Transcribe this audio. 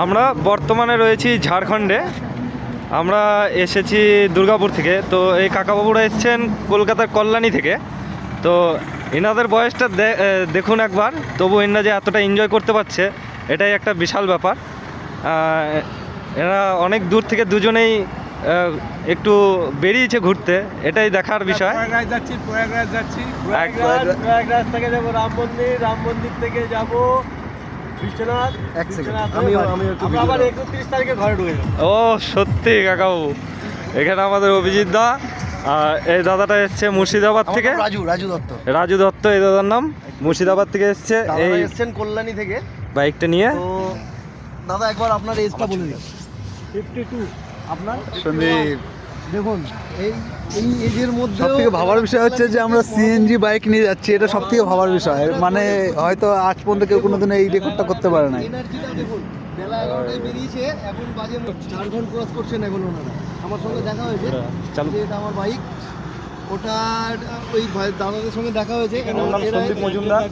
আমরা বর্তমানে রয়েছি ঝাড়খণ্ডে। আমরা এসেছি দুর্গাপুর থেকে। তো এই কাকাবাবুরা এসছেন কলকাতার কল্যাণী থেকে। তো এনাদের বয়সটা দেখুন একবার, তবু এনারা যে এতটা এনজয় করতে পারছে এটাই একটা বিশাল ব্যাপার। এরা অনেক দূর থেকে দুজনেই একটু বেরিয়েছে ঘুরতে, এটাই দেখার বিষয়। প্রয়াগরাজ থেকে যাবো রাম মন্দির থেকে যাবো বিশ্বনাথ। আবার 31 তারিখে ঘরে ঢুকে যাবো। ও সত্যি কাকাবাবু, এখানে আমাদের অভিজিৎ দা আর এই দাদাটা এসছে মুর্শিদাবাদ থেকে, রাজু দত্ত এই দাদার নাম। মুর্শিদাবাদ থেকে এসছে, এই এসছেন কল্যাণী থেকে বাইকটা নিয়ে। তো দাদা একবার আপনার এজটা বলে দিন। 52 আপনার সন্দীপ। দেখুন এই এজের মধ্যে সবথেকে ভাবার বিষয় হচ্ছে যে আমরা সিএনজি বাইক নিয়ে যাচ্ছি, এটা সবথেকে ভাবার বিষয়। মানে হয়তো আজ পর্যন্ত কেউ কোনোদিন এই রেকর্ডটা করতে পারে না। এনার্জিটা দেখুন, বেলা 11টায় বেরিয়েছে, এখন বাজে 4 ক্রস করছেন এখন ওনারা। আমার সঙ্গে দেখা হয়েছে, চালু। এটা আমার বাইক, ওটা ওই দাদাদের সঙ্গে দেখা হয়েছে। সন্দীপ মজুমদার।